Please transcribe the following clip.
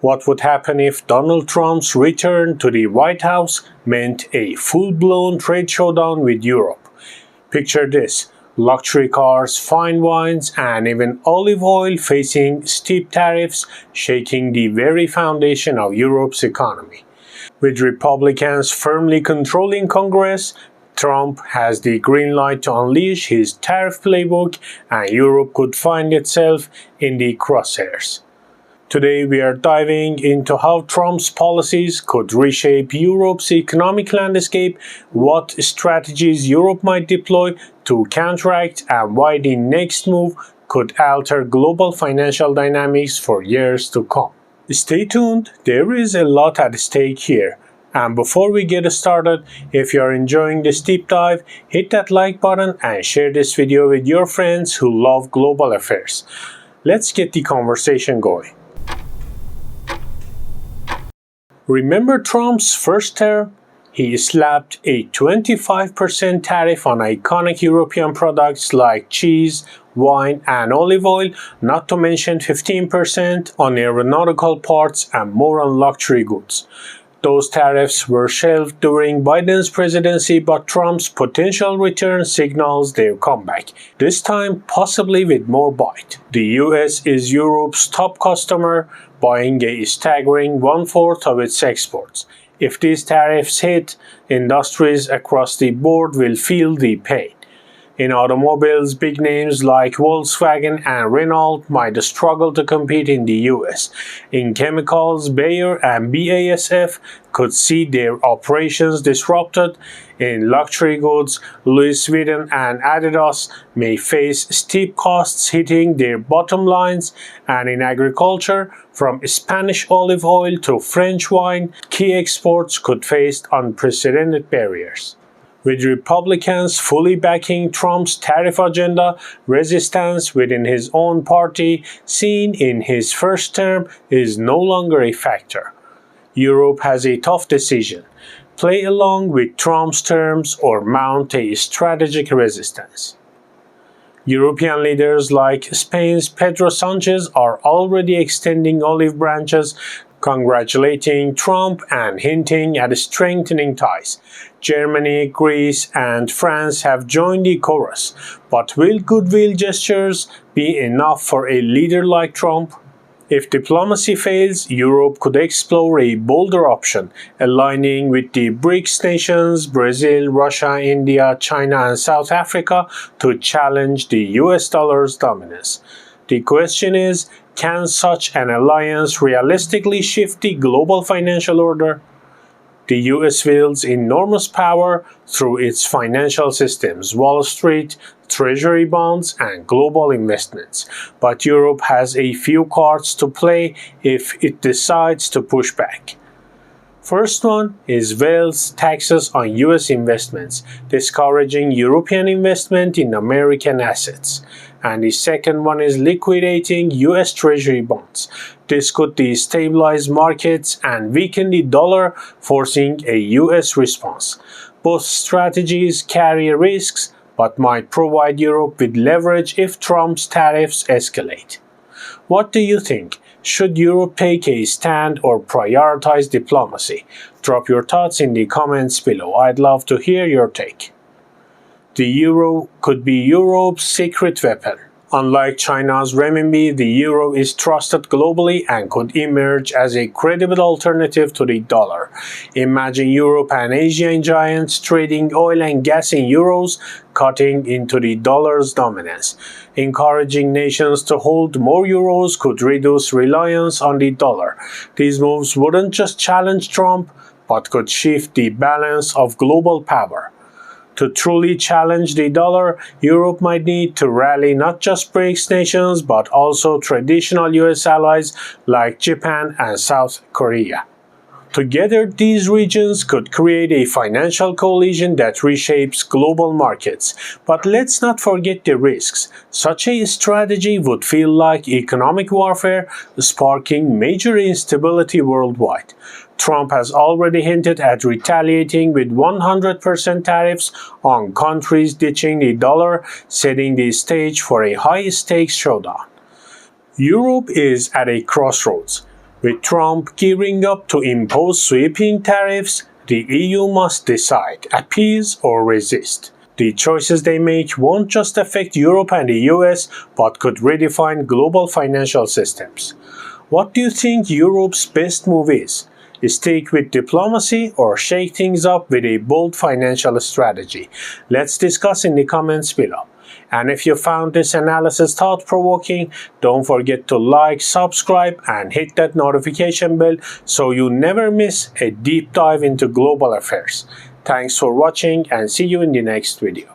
What would happen if Donald Trump's return to the White House meant a full-blown trade showdown with Europe? Picture this: luxury cars, fine wines, and even olive oil facing steep tariffs, shaking the very foundation of Europe's economy. With Republicans firmly controlling Congress, Trump has the green light to unleash his tariff playbook, and Europe could find itself in the crosshairs. Today we are diving into how Trump's policies could reshape Europe's economic landscape, what strategies Europe might deploy to counteract, and why the next move could alter global financial dynamics for years to come. Stay tuned, there is a lot at stake here. And before we get started, if you are enjoying this deep dive, hit that like button and share this video with your friends who love global affairs. Let's get the conversation going. Remember Trump's first term? He slapped a 25% tariff on iconic European products like cheese, wine, and olive oil, not to mention 15% on aeronautical parts and more on luxury goods. Those tariffs were shelved during Biden's presidency, but Trump's potential return signals their comeback, this time possibly with more bite. The US is Europe's top customer, buying a staggering 1/4 of its exports. If these tariffs hit, industries across the board will feel the pain. In automobiles, big names like Volkswagen and Renault might struggle to compete in the US. In chemicals, Bayer and BASF could see their operations disrupted. In luxury goods, Louis Vuitton and Adidas may face steep costs hitting their bottom lines. And in agriculture, from Spanish olive oil to French wine, key exports could face unprecedented barriers. With Republicans fully backing Trump's tariff agenda, resistance within his own party, seen in his first term, is no longer a factor. Europe has a tough decision: play along with Trump's terms or mount a strategic resistance. European leaders like Spain's Pedro Sanchez are already extending olive branches, congratulating Trump and hinting at strengthening ties. Germany, Greece, and France have joined the chorus. But will goodwill gestures be enough for a leader like Trump? If diplomacy fails, Europe could explore a bolder option, aligning with the BRICS nations, Brazil, Russia, India, China, and South Africa, to challenge the US dollar's dominance. The question is, can such an alliance realistically shift the global financial order? The US wields enormous power through its financial systems, Wall Street, Treasury bonds, and global investments. But Europe has a few cards to play if it decides to push back. First one is Wales taxes on US investments, discouraging European investment in American assets. And the second one is liquidating US Treasury bonds. This could destabilize markets and weaken the dollar, forcing a US response. Both strategies carry risks, but might provide Europe with leverage if Trump's tariffs escalate. What do you think? Should Europe take a stand or prioritize diplomacy? Drop your thoughts in the comments below. I'd love to hear your take. The euro could be Europe's secret weapon. Unlike China's renminbi, the euro is trusted globally and could emerge as a credible alternative to the dollar. Imagine Europe and Asian giants trading oil and gas in euros, cutting into the dollar's dominance. Encouraging nations to hold more euros could reduce reliance on the dollar. These moves wouldn't just challenge Trump, but could shift the balance of global power. To truly challenge the dollar, Europe might need to rally not just BRICS nations but also traditional US allies like Japan and South Korea. Together, these regions could create a financial coalition that reshapes global markets. But let's not forget the risks. Such a strategy would feel like economic warfare, sparking major instability worldwide. Trump has already hinted at retaliating with 100% tariffs on countries ditching the dollar, setting the stage for a high-stakes showdown. Europe is at a crossroads. With Trump gearing up to impose sweeping tariffs, the EU must decide, appease or resist. The choices they make won't just affect Europe and the US, but could redefine global financial systems. What do you think Europe's best move is? Stick with diplomacy or shake things up with a bold financial strategy? Let's discuss in the comments below. And if you found this analysis thought-provoking, don't forget to like, subscribe, and hit that notification bell so you never miss a deep dive into global affairs. Thanks for watching and see you in the next video.